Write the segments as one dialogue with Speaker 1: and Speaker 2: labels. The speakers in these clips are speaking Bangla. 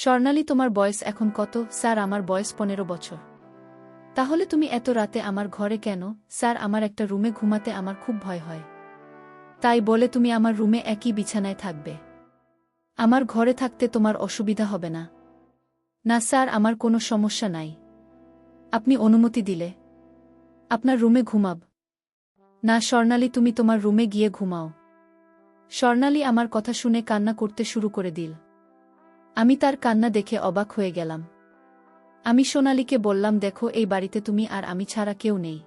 Speaker 1: স্বর্ণালী, তোমার বয়স এখন কত? স্যার, আমার বয়স 15 বছর। তাহলে তুমি এত রাতে আমার ঘরে কেন? স্যার, আমার একটা রুমে ঘুমাতে আমার খুব ভয় হয়। তাই বলে তুমি আমার রুমে একই বিছানায় থাকবে? আমার ঘরে থাকতে তোমার অসুবিধা হবে না? না স্যার, আমার কোনো সমস্যা নাই। আপনি অনুমতি দিলে আপনার রুমে ঘুমাব। না স্বর্ণালী, তুমি তোমার রুমে গিয়ে ঘুমাও। স্বর্ণালী আমার কথা শুনে কান্না করতে শুরু করে দিল। আমি তার কান্না দেখে অবাক হয়ে গেলাম। আমি সোনালীকে বললাম, দেখো, এই বাড়িতে তুমি আর আমি ছাড়া কেউ নেই।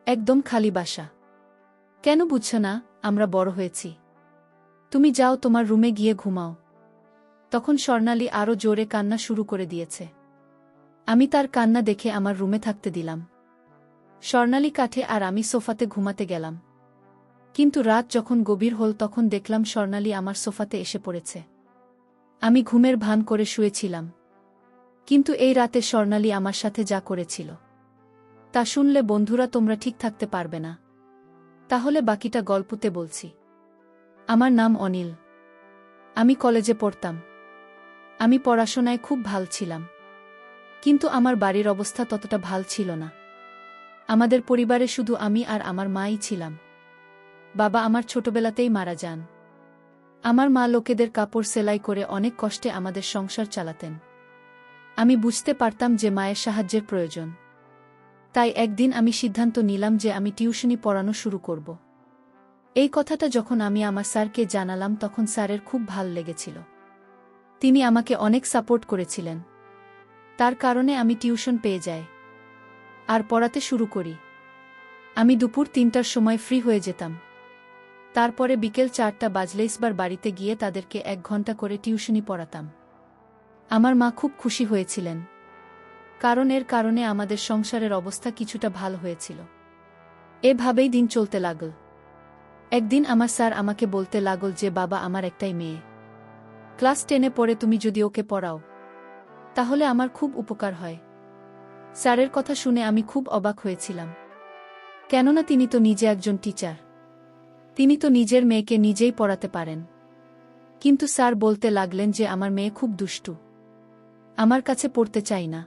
Speaker 1: একদম খালি বাসা। কেন বুঝছো না? আমরা বড় হয়েছি। তুমি যাও, তোমার রুমে গিয়ে ঘুমাও। তখন স্বর্ণালী আরও জোরে কান্না শুরু করে দিয়েছে। আমি তার কান্না দেখে আমার রুমে থাকতে দিলাম। স্বর্ণালী কাঠে আর আমি সোফাতে ঘুমাতে গেলাম। কিন্তু রাত যখন গভীর হল তখন দেখলাম স্বর্ণালী আমার সোফাতে এসে পড়েছে। আমি ঘুমের ভান করে শুয়েছিলাম। কিন্তু এই রাতে স্বর্ণালী আমার সাথে যা করেছিল তা শুনলে বন্ধুরা তোমরা ঠিক থাকতে পারবে না। তাহলে বাকিটা গল্পতে বলছি। আমার নাম অনিল। আমি কলেজে পড়তাম। আমি পড়াশোনায় খুব ভাল ছিলাম। কিন্তু আমার বাড়ির অবস্থা ততটা ভাল ছিল না। আমাদের পরিবারে শুধু আমি আর আমার মাই ছিলাম। বাবা আমার ছোটবেলাতেই মারা যান। আমার মা লোকেদের কাপড় সেলাই করে অনেক কষ্টে আমাদের সংসার চালাতেন। আমি বুঝতে পারতাম যে মায়ের সাহায্যের প্রয়োজন। তাই একদিন আমি সিদ্ধান্ত নিলাম যে আমি টিউশনি পড়ানো শুরু করব। এই কথাটা যখন আমি আমার স্যারকে জানালাম তখন স্যারের খুব ভাল লেগেছিল। তিনি আমাকে অনেক সাপোর্ট করেছিলেন। তার কারণে আমি টিউশন পেয়ে যাই আর পড়াতে শুরু করি। আমি দুপুর 3টার সময় ফ্রি হয়ে যেতাম। তারপরে বিকেল 4টা বাজলেই সবার বাড়িতে গিয়ে তাদেরকে 1 ঘন্টা করে টিউশনি পড়াতাম। আমার মা খুব খুশি হয়েছিলেন, কারণ এর কারণে আমাদের সংসারের অবস্থা কিছুটা ভালো হয়েছিল। এভাবেই দিন চলতে লাগল। একদিন আমার স্যার আমাকে বলতে লাগল যে, বাবা, আমার একটাই মেয়ে। ক্লাস 10-এ পড়ে, তুমি যদি ওকে পড়াও তাহলে আমার খুব উপকার হয়। স্যারের কথা শুনে আমি খুব অবাক হয়েছিলাম। কেননা তিনি তো নিজে একজন টিচার। তিনি তো নিজের মেয়েকে নিজেই পড়াতে পারেন। কিন্তু স্যার বলতে লাগলেন যে আমার মেয়ে খুব দুষ্টু, আমার কাছে পড়তে চাই না।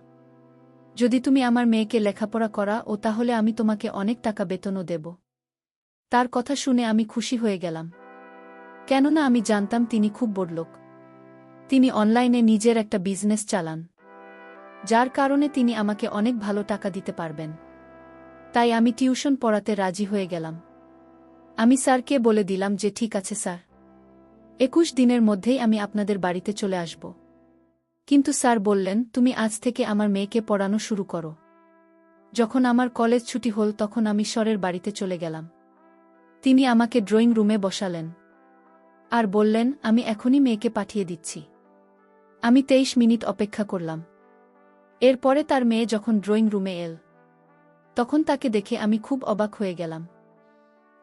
Speaker 1: যদি তুমি আমার মেয়েকে লেখাপড়া করাও তাহলে আমি তোমাকে অনেক টাকা বেতনও দেব। তার কথা শুনে আমি খুশি হয়ে গেলাম, কেননা আমি জানতাম তিনি খুব বড়লোক। তিনি অনলাইনে নিজের একটা বিজনেস চালান, যার কারণে তিনি আমাকে অনেক ভালো টাকা দিতে পারবেন। তাই আমি টিউশন পড়াতে রাজি হয়ে গেলাম। আমি স্যারকে বলে দিলাম যে, ঠিক আছে স্যার, 21 দিনের মধ্যেই আমি আপনাদের বাড়িতে চলে আসব। কিন্তু স্যার বললেন, তুমি আজ থেকে আমার মেয়েকে পড়ানো শুরু করো। যখন আমার কলেজ ছুটি হল তখন আমি স্যারের বাড়িতে চলে গেলাম। তিনি আমাকে ড্রয়িং রুমে বসালেন আর বললেন, আমি এখনই মেয়েকে পাঠিয়ে দিচ্ছি। আমি 23 মিনিট অপেক্ষা করলাম। এরপরে তার মেয়ে যখন ড্রয়িং রুমে এল তখন তাকে দেখে আমি খুব অবাক হয়ে গেলাম,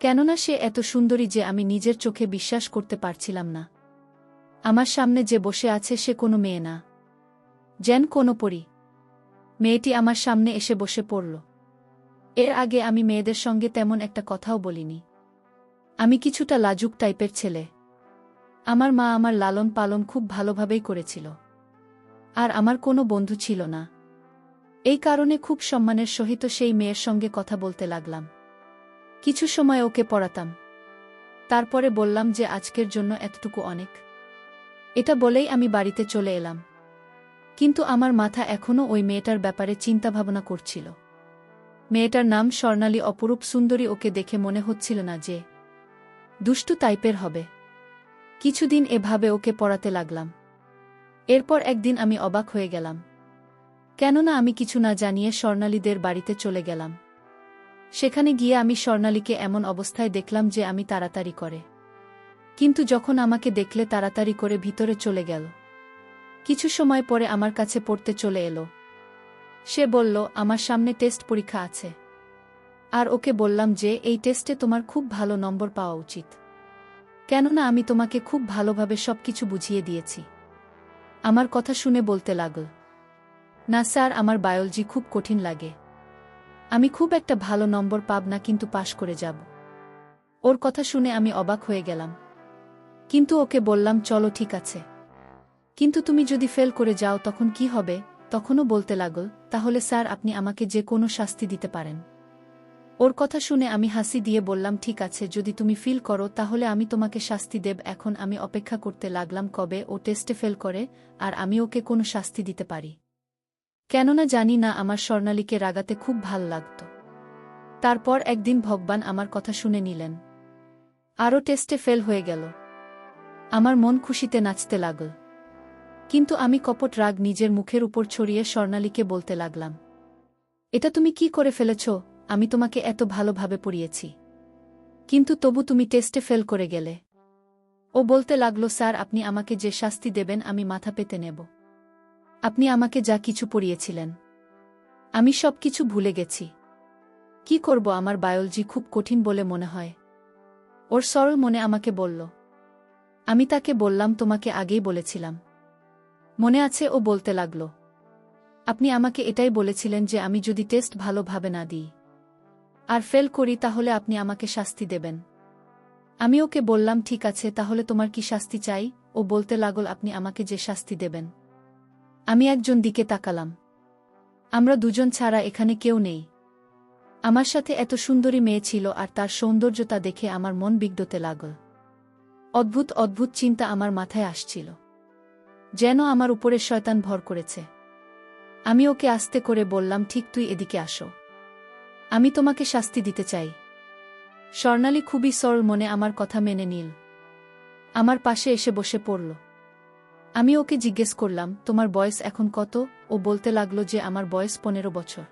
Speaker 1: কেননা সে এত সুন্দরী যে আমি নিজের চোখে বিশ্বাস করতে পারছিলাম না। আমার সামনে যে বসে আছে সে কোনো মেয়ে না, যেন কোনো পরী। মেয়েটি আমার সামনে এসে বসে পড়ল। এর আগে আমি মেয়েদের সঙ্গে তেমন একটা কথাও বলিনি। আমি কিছুটা লাজুক টাইপের ছেলে। আমার মা আমার লালন পালন খুব ভালোভাবেই করেছিল। আর আমার কোনো বন্ধু ছিল না। এই কারণে খুব সম্মানের সহিত সেই মেয়ের সঙ্গে কথা বলতে লাগলাম। কিছু সময় ওকে পড়াতাম। তারপরে বললাম যে আজকের জন্য এতটুকু অনেক। এটা বলেই আমি বাড়িতে চলে এলাম। কিন্তু আমার মাথা এখনও ওই মেয়েটার ব্যাপারে চিন্তাভাবনা করছিল। মেয়েটার নাম স্বর্ণালী, অপরূপ সুন্দরী। ওকে দেখে মনে হচ্ছিল না যে দুষ্টু টাইপের হবে। কিছুদিন এভাবে ওকে পড়াতে লাগলাম। এরপর একদিন আমি অবাক হয়ে গেলাম, কেননা আমি কিছু না জানিয়ে স্বর্ণালীদের বাড়িতে চলে গেলাম। সেখানে গিয়ে আমি স্বর্ণালীকে এমন অবস্থায় দেখলাম যে আমি তাড়াতাড়ি করে, কিন্তু যখন আমাকে দেখলে তাড়াতাড়ি করে ভিতরে চলে গেল। কিছু সময় পরে আমার কাছে পড়তে চলে এলো। সে বলল, আমার সামনে টেস্ট পরীক্ষা আছে, আর ওকে বললাম যে এই টেস্টে তোমার খুব ভালো নম্বর পাওয়া উচিত, কেননা আমি তোমাকে খুব ভালোভাবে সবকিছু বুঝিয়ে দিয়েছি। আমার কথা শুনে বলতে লাগল, না স্যার, আমার বায়োলজি খুব কঠিন লাগে। আমি খুব একটা ভালো নম্বর পাব না, কিন্তু পাশ করে যাব। ওর কথা শুনে আমি অবাক হয়ে গেলাম, কিন্তু ওকে বললাম, চলো ঠিক আছে, কিন্তু তুমি যদি ফেল করে যাও তখন কি হবে? তখনও বলতে লাগল, তাহলে স্যার আপনি আমাকে যে কোনো শাস্তি দিতে পারেন। ওর কথা শুনে আমি হাসি দিয়ে বললাম, ঠিক আছে, যদি তুমি ফিল করো তাহলে আমি তোমাকে শাস্তি দেব। এখন আমি অপেক্ষা করতে লাগলাম কবে ও টেস্টে ফেল করে আর আমি ওকে কোনো শাস্তি দিতে পারি। কেননা জানি না, আমার স্বর্ণালীকে রাগাতে খুব ভাল লাগত। তারপর একদিন ভগবান আমার কথা শুনে নিলেন। আরও টেস্টে ফেল হয়ে গেল। আমার মন খুশিতে নাচতে লাগল। কিন্তু আমি কপট রাগ নিজের মুখের উপর ছড়িয়ে স্বর্ণালীকে বলতে লাগলাম, এটা তুমি কি করে ফেলেছ? আমি তোমাকে এত ভালোভাবে পড়িয়েছি, কিন্তু তবু তুমি টেস্টে ফেল করে গেলে। ও বলতে লাগল, স্যার আপনি আমাকে যে শাস্তি দেবেন আমি মাথা পেতে নেব। আপনি আমাকে যা কিছু পড়িয়েছিলেন আমি সব কিছু ভুলে গেছি। কি করব, আমার বায়োলজি খুব কঠিন বলে মনে হয়। ওর সরল মনে আমাকে বলল। আমি তাকে বললাম, তোমাকে আগেই বলেছিলাম, মনে আছে? ও বলতে লাগল, আপনি আমাকে এটাই বলেছিলেন যে আমি যদি টেস্ট ভালোভাবে না দিই আর ফেল করি তাহলে আপনি আমাকে শাস্তি দেবেন। আমি ওকে বললাম, ঠিক আছে, তাহলে তোমার কি শাস্তি চাই? ও বলতে লাগল, আপনি আমাকে যে শাস্তি দেবেন। আমি একজন দিকে তাকালাম। আমরা দুজন ছাড়া এখানে কেউ নেই। আমার সাথে এত সুন্দরী মেয়ে ছিল আর তার সৌন্দর্যতা দেখে আমার মন বিগড়তে লাগল। অদ্ভুত অদ্ভুত চিন্তা আমার মাথায় আসছিল, যেন আমার উপরে শয়তান ভর করেছে। আমি ওকে আস্তে করে বললাম, ঠিক, তুই এদিকে আসো, আমি তোমাকে শাস্তি দিতে চাই। স্বর্ণালী খুবই সরল মনে আমার কথা মেনে নিল। আমার পাশে এসে বসে পড়ল। আমি ওকে জিজ্ঞেস করলাম, তোমার বয়স এখন কত? ও বলতে লাগল যে আমার বয়স 15 বছর।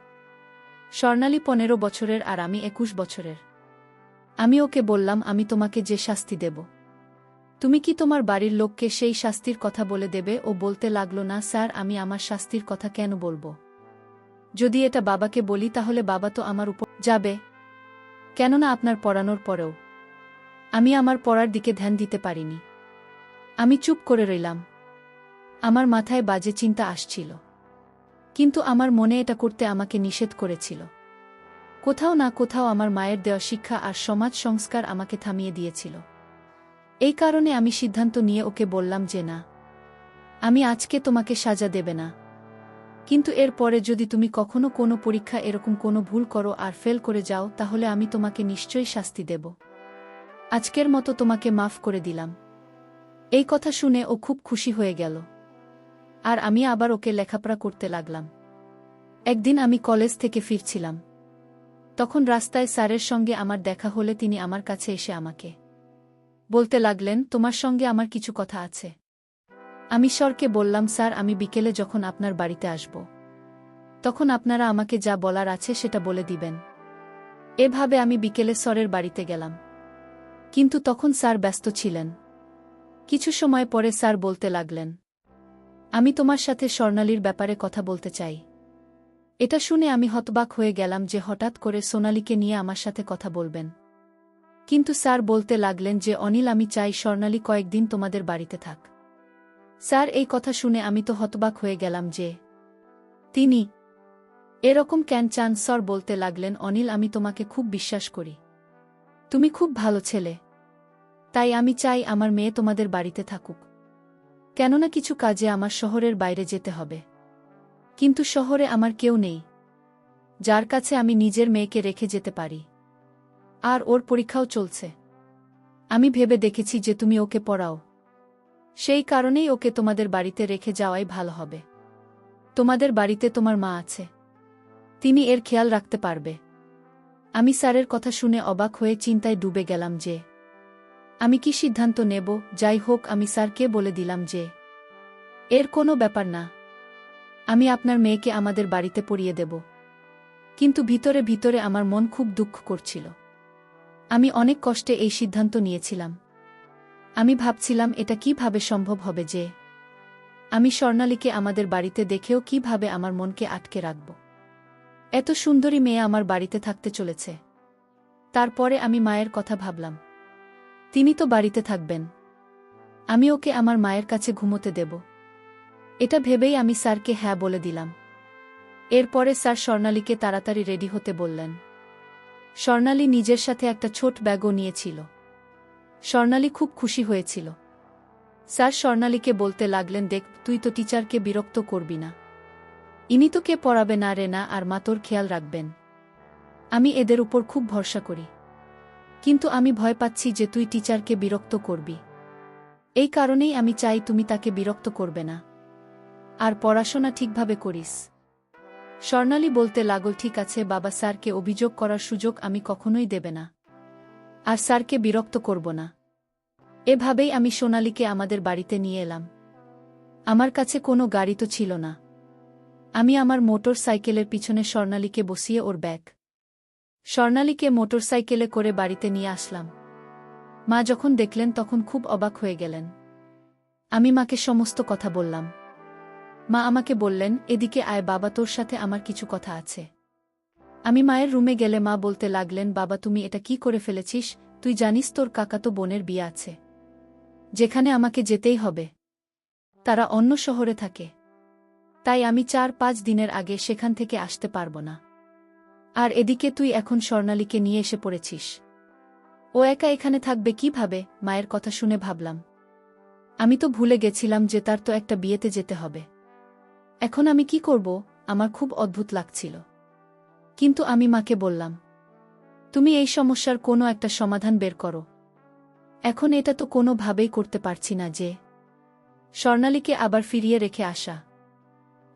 Speaker 1: স্বর্ণালী 15 বছরের আর আমি 21 বছরের। আমি ওকে বললাম, আমি তোমাকে যে শাস্তি দেব তুমি কি তোমার বাড়ির লোককে সেই শাস্তির কথা বলে দেবে? ও বলতে লাগল, না স্যার, আমি আমার শাস্তির কথা কেন বলবো? যদি এটা বাবাকে বলি তাহলে বাবা তো আমার উপর যাবে। কেননা আপনার পড়ানোর পরেও আমি আমার পড়ার দিকে ধ্যান দিতে পারিনি। আমি চুপ করে রইলাম। আমার মাথায় বাজে চিন্তা আসছিল, কিন্তু আমার মনে এটা করতে আমাকে নিষেধ করেছিল। কোথাও না কোথাও আমার মায়ের দেওয়া শিক্ষা আর সমাজ সংস্কার আমাকে থামিয়ে দিয়েছিল। এই কারণে আমি সিদ্ধান্ত নিয়ে ওকে বললাম যে না, আমি আজকে তোমাকে সাজা দেবে না, কিন্তু এর পরে যদি তুমি কখনো কোনো পরীক্ষা এরকম কোনো ভুল করো আর ফেল করে যাও তাহলে আমি তোমাকে নিশ্চয়ই শাস্তি দেব। আজকের মতো তোমাকে মাফ করে দিলাম। এই কথা শুনে ও খুব খুশি হয়ে গেল আর আমি আবার ওকে লেখাপড়া করতে লাগলাম। একদিন আমি কলেজ থেকে ফিরছিলাম। তখন রাস্তায় স্যারের সঙ্গে আমার দেখা হলে তিনি আমার কাছে এসে আমাকে বলতে লাগলেন, তোমার সঙ্গে আমার কিছু কথা আছে। আমি স্যারকে বললাম, স্যার আমি বিকেলে যখন আপনার বাড়িতে আসব তখন আপনারা আমাকে যা বলার আছে সেটা বলে দিবেন। এভাবে আমি বিকেলে স্যারের বাড়িতে গেলাম, কিন্তু তখন স্যার ব্যস্ত ছিলেন। কিছু সময় পরে স্যার বলতে লাগলেন, আমি তোমার সাথে স্বর্ণালীর ব্যাপারে কথা বলতে চাই। এটা শুনে আমি হতবাক হয়ে গেলাম যে হঠাৎ করে সোনালীকে নিয়ে আমার সাথে কথা বলবেন। কিন্তু স্যার বলতে লাগলেন যে অনিল, আমি চাই স্বর্ণালী কয়েকদিন তোমাদের বাড়িতে থাক। স্যার এই কথা শুনে আমি তো হতবাক হয়ে গেলাম যে তিনি এরকম কেন চান। স্যার বলতে লাগলেন, অনিল, আমি তোমাকে খুব বিশ্বাস করি, তুমি খুব ভালো ছেলে, তাই আমি চাই আমার মেয়ে তোমাদের বাড়িতে থাকুক। কেননা কিছু কাজে আমার শহরের বাইরে যেতে হবে, কিন্তু শহরে আমার কেউ নেই যার কাছে আমি নিজের মেয়েকে রেখে যেতে পারি। আর ওর পরীক্ষাও চলছে। আমি ভেবে দেখেছি যে তুমি ওকে পড়াও, সেই কারণেই ওকে তোমাদের বাড়িতে রেখে যাওয়াই ভালো হবে। তোমাদের বাড়িতে তোমার মা আছে, তিনি এর খেয়াল রাখতে পারবে। আমি স্যারের কথা শুনে অবাক হয়ে চিন্তায় ডুবে গেলাম যে আমি কি সিদ্ধান্ত নেব। যাই হোক, আমি স্যারকে বলে দিলাম যে এর কোনো ব্যাপার না, আমি আপনার মেয়েকে আমাদের বাড়িতে পড়িয়ে দেব। কিন্তু ভিতরে ভিতরে আমার মন খুব দুঃখ করছিল। আমি অনেক কষ্টে এই সিদ্ধান্ত নিয়েছিলাম। আমি ভাবছিলাম এটা কিভাবে সম্ভব হবে যে আমি স্বর্ণালীকে আমাদের বাড়িতে দেখেও কিভাবে আমার মনকে আটকে রাখব। এত সুন্দরী মেয়ে আমার বাড়িতে থাকতে চলেছে। তারপরে আমি মায়ের কথা ভাবলাম, তিনি তো বাড়িতে থাকবেন, আমি ওকে আমার মায়ের কাছে ঘুমোতে দেব। এটা ভেবেই আমি স্যারকে হ্যাঁ বলে দিলাম। এরপরে স্যার স্বর্ণালীকে তাড়াতাড়ি রেডি হতে বললেন। স্বর্ণালী নিজের সাথে একটা ছোট ব্যাগও নিয়েছিল। স্বর্ণালী খুব খুশি হয়েছিল। স্যার স্বর্ণালীকে বলতে লাগলেন, দেখ, তুই তো টিচারকে বিরক্ত করবি না। ইনি তো কে পড়াবে না রে না, আর মা তোর খেয়াল রাখবেন। আমি এদের উপর খুব ভরসা করি। কিন্তু আমি ভয় পাচ্ছি যে তুই টিচারকে বিরক্ত করবি। এই কারণেই আমি চাই তুমি তাকে বিরক্ত করবে না, আর পড়াশোনা ঠিকভাবে করিস। স্বর্ণালী বলতে লাগল, ঠিক আছে বাবা, স্যারকে অভিযোগ করার সুযোগ আমি কখনোই দেবে না, আর স্যারকে বিরক্ত করব না। এভাবেই আমি সোনালীকে আমাদের বাড়িতে নিয়ে এলাম। আমার কাছে কোনো গাড়ি তো ছিল না। আমি আমার মোটর সাইকেলের পিছনে স্বর্ণালীকে বসিয়ে ওর ব্যাগ স্বর্ণালীকে মোটরসাইকেলে করে বাড়িতে নিয়ে আসলাম। মা যখন দেখলেন তখন খুব অবাক হয়ে গেলেন। আমি মাকে সমস্ত কথা বললাম। মা আমাকে বললেন, এদিকে আয় বাবা, তোর সাথে আমার কিছু কথা আছে। আমি মায়ের রুমে গেলে মা বলতে লাগলেন, বাবা তুমি এটা কি করে ফেলেছিস? তুই জানিস তোর কাকাতো বোনের বিয়ে আছে, যেখানে আমাকে যেতেই হবে। তারা অন্য শহরে থাকে, তাই আমি 4-5 দিনের আগে সেখান থেকে আসতে পারব না। আর এদিকে তুই এখন স্বর্ণালীকে নিয়ে এসে পড়েছিস। ও একা এখানে থাকবে কিভাবে? মায়ের কথা শুনে ভাবলাম, আমি তো ভুলে গেছিলাম যে তার তো একটা বিয়েতে যেতে হবে। এখন আমি কি করব? আমার খুব অদ্ভুত লাগছিল। কিন্তু আমি মাকে বললাম, তুমি এই সমস্যার কোনো একটা সমাধান বের করো। এখন এটা তো কোনোভাবেই করতে পারছি না যে স্বর্ণালীকে আবার ফিরিয়ে রেখে আসা,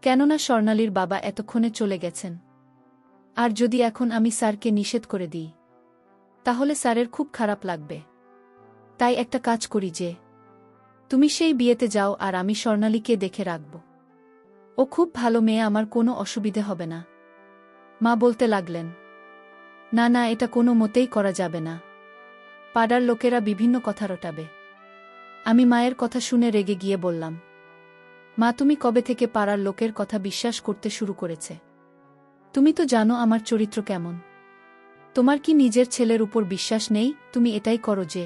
Speaker 1: কেননা স্বর্ণালীর বাবা এতক্ষণে চলে গেছেন। আর যদি এখন আমি স্যারকে নিষেধ করে দিই, তাহলে স্যারের খুব খারাপ লাগবে। তাই একটা কাজ করি যে তুমি সেই বিয়েতে যাও আর আমি স্বর্ণালীকে দেখে রাখব। ও খুব ভালো মেয়ে, আমার কোনো অসুবিধে হবে না। মা বলতে লাগলেন, না না, এটা কোনো মতেই করা যাবে না। পাড়ার লোকেরা বিভিন্ন কথা রটাবে। আমি মায়ের কথা শুনে রেগে গিয়ে বললাম, মা তুমি কবে থেকে পাড়ার লোকের কথা বিশ্বাস করতে শুরু করেছে? তুমি তো জানো আমার চরিত্র কেমন। তোমার কি নিজের ছেলের উপর বিশ্বাস নেই? তুমি এটাই করো যে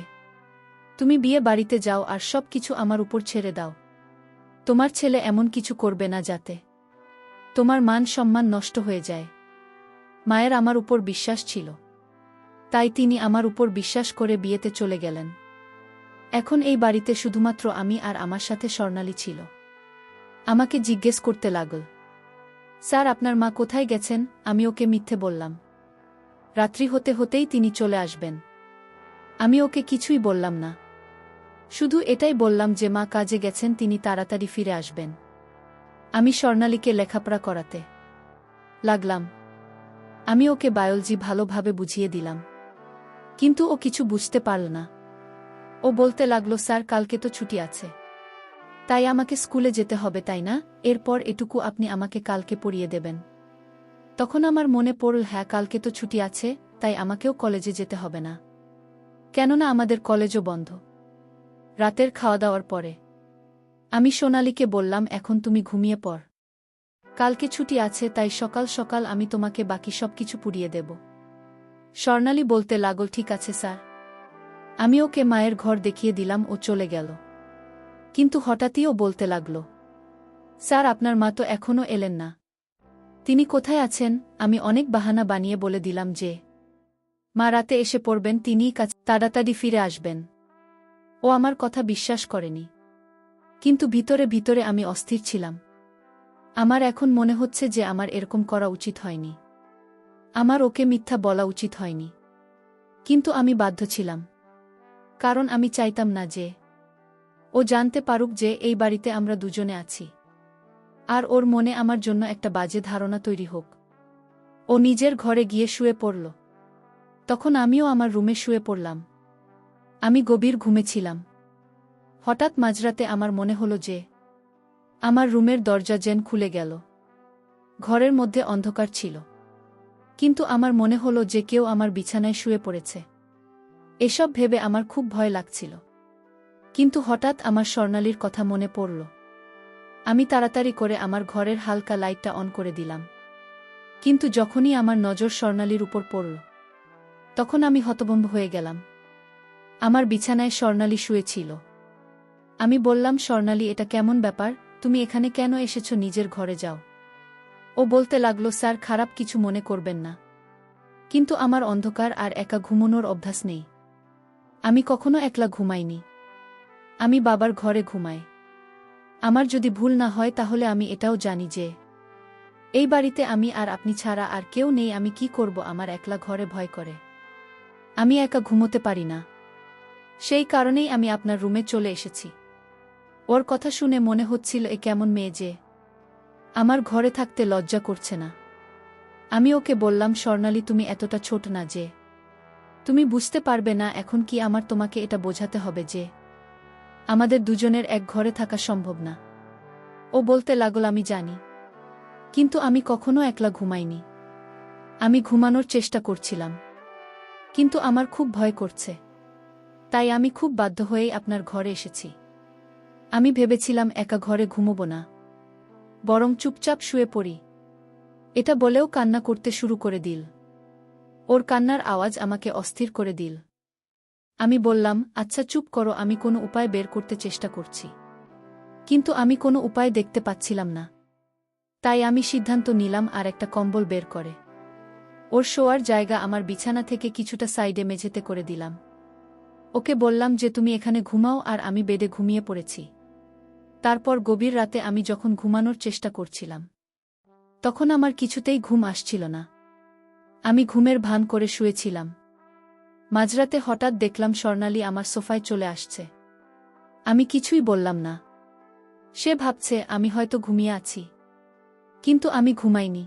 Speaker 1: তুমি বিয়ে বাড়িতে যাও আর সব কিছু আমার উপর ছেড়ে দাও। তোমার ছেলে এমন কিছু করবে না যাতে তোমার মান সম্মান নষ্ট হয়ে যায়। মায়ের আমার উপর বিশ্বাস ছিল, তাই তিনি আমার উপর বিশ্বাস করে বিয়েতে চলে গেলেন। এখন এই বাড়িতে শুধুমাত্র আমি আর আমার সাথে স্বর্ণালী ছিল। আমাকে জিজ্ঞেস করতে লাগল, স্যার আপনার মা কোথায় গেছেন? আমি ওকে মিথ্যে বললাম। রাত্রি হতে হতেই তিনি চলে আসবেন। আমি ওকে কিছুই বললাম না, শুধু এটাই বললাম যে মা কাজে গেছেন, তিনি তাড়াতাড়ি ফিরে আসবেন। আমি স্বর্ণালীকে লেখাপড়া করাতে লাগলাম। আমি ওকে বায়োলজি ভালোভাবে বুঝিয়ে দিলাম, কিন্তু ও কিছু বুঝতে পারল না। ও বলতে লাগলো, স্যার কালকে তো ছুটি আছে, তাই আমাকে স্কুলে যেতে হবে, তাই না? এরপর এটুকু আপনি আমাকে কালকে পড়িয়ে দেবেন। তখন আমার মনে পড়ল, হ্যাঁ কালকে তো ছুটি আছে, তাই আমাকেও কলেজে যেতে হবে না, কেননা আমাদের কলেজও বন্ধ। রাতের খাওয়া দাওয়ার পরে আমি সোনালীকে বললাম, এখন তুমি ঘুমিয়ে পড়। কালকে ছুটি আছে, তাই সকাল সকাল আমি তোমাকে বাকি সব কিছু পুড়িয়ে দেব। স্বর্ণালী বলতে লাগল, ঠিক আছে স্যার। আমি ওকে মায়ের ঘর দেখিয়ে দিলাম, ও চলে গেল। কিন্তু হঠাৎই ও বলতে লাগল, স্যার আপনার মা তো এখনও এলেন না। তিনি কোথায় আছেন? আমি অনেক বাহানা বানিয়ে বলে দিলাম যে মা রাতে এসে পড়বেন, তিনিই কাছে তাড়াতাড়ি ফিরে আসবেন। ও আমার কথা বিশ্বাস করেনি, কিন্তু ভিতরে ভিতরে আমি অস্থির ছিলাম। আমার এখন মনে হচ্ছে যে আমার এরকম করা উচিত হয়নি। আমার ওকে মিথ্যা বলা উচিত হয়নি, কিন্তু আমি বাধ্য ছিলাম, কারণ আমি চাইতাম না যে ও জানতে পারুক যে এই বাড়িতে আমরা দুজনে আছি, আর ওর মনে আমার জন্য একটা বাজে ধারণা তৈরি হোক। ও নিজের ঘরে গিয়ে শুয়ে পড়ল। তখন আমিও আমার রুমে শুয়ে পড়লাম। আমি গভীর ঘুমেছিলাম। হঠাৎ মাঝরাতে আমার মনে হলো যে আমার রুমের দরজা যেন খুলে গেল। ঘরের মধ্যে অন্ধকার ছিল, কিন্তু আমার মনে হলো যে কেউ আমার বিছানায় শুয়ে পড়েছে। এসব ভেবে আমার খুব ভয় লাগছিল, কিন্তু হঠাৎ আমার স্বর্ণালীর কথা মনে পড়ল। আমি তাড়াতাড়ি করে আমার ঘরের হালকা লাইটটা অন করে দিলাম, কিন্তু যখনই আমার নজর স্বর্ণালীর উপর পড়ল, তখন আমি হতভম্ব হয়ে গেলাম। আমার বিছানায় স্বর্ণালী শুয়েছিল। আমি বললাম, স্বর্ণালী এটা কেমন ব্যাপার? তুমি এখানে কেন এসেছো? নিজের ঘরে যাও। ও বলতে লাগলো, স্যার খারাপ কিছু মনে করবেন না, কিন্তু আমার অন্ধকার আর একা ঘুমানোর অভ্যাস নেই। আমি কখনো একলা ঘুমাইনি। আমি বাবার ঘরে ঘুমাই। আমার যদি ভুল না হয় তাহলে আমি এটাও জানি যে এই বাড়িতে আমি আর আপনি ছাড়া আর কেউ নেই। আমি কি করব? আমার একলা ঘরে ভয় করে। আমি একা ঘুমোতে পারি না। সেই কারণেই আমি আপনার রুমে চলে এসেছি। ওর কথা শুনে মনে হচ্ছিল এ কেমন মেয়ে যে আমার ঘরে থাকতে লজ্জা করছে না। আমি ওকে বললাম, স্বর্ণালী, তুমি এতটা ছোট না যে তুমি বুঝতে পারবে না। এখন কি আমার তোমাকে এটা বোঝাতে হবে যে আমাদের দুজনের এক ঘরে থাকা সম্ভব না? ও বলতে লাগল, আমি জানি, কিন্তু আমি কখনো একলা ঘুমাইনি। আমি ঘুমানোর চেষ্টা করছিলাম, কিন্তু আমার খুব ভয় করছে। তাই আমি খুব বাধ্য হয়েই আপনার ঘরে এসেছি। আমি ভেবেছিলাম একা ঘরে ঘুমোব না, বরং চুপচাপ শুয়ে পড়ি। এটা বলেও কান্না করতে শুরু করে দিল। ওর কান্নার আওয়াজ আমাকে অস্থির করে দিল। আমি বললাম, আচ্ছা চুপ করো, আমি কোনো উপায় বের করতে চেষ্টা করছি। কিন্তু আমি কোনো উপায় দেখতে পাচ্ছিলাম না। তাই আমি সিদ্ধান্ত নিলাম আর একটা কম্বল বের করে ওর শোয়ার জায়গা আমার বিছানা থেকে কিছুটা সাইডে মেঝেতে করে দিলাম। ওকে বললাম যে তুমি এখানে ঘুমাও, আর আমি বেডে ঘুমিয়ে পড়েছি। তারপর গভীর রাতে আমি যখন ঘুমানোর চেষ্টা করছিলাম, তখন আমার কিছুতেই ঘুম আসছিল না। আমি ঘুমের ভান করে শুয়েছিলাম। মাঝরাতে হঠাৎ দেখলাম স্বর্ণালী আমার সোফায় চলে আসছে। আমি কিছুই বললাম না। সে ভাবছে আমি হয়তো ঘুমিয়ে আছি, কিন্তু আমি ঘুমাইনি।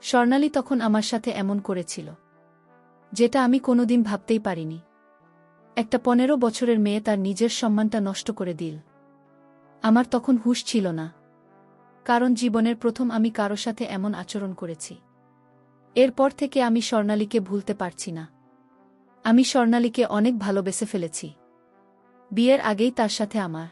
Speaker 1: স্বর্ণালী তখন আমার সাথে এমন করেছিল যেটা আমি কোনোদিন ভাবতেই পারিনি। একটা 15 বছরের মেয়ে তার নিজের সম্মানটা নষ্ট করে দিল। আমার তখন হুঁশ ছিল না, কারণ জীবনের প্রথম আমি কারো সাথে এমন আচরণ করেছি। এরপর থেকে আমি স্বর্ণালীকে ভুলতে পারছি না। আমি স্বর্ণালীকে অনেক ভালোবেসে ফেলেছি। বিয়ের আগেই তার সাথে আমার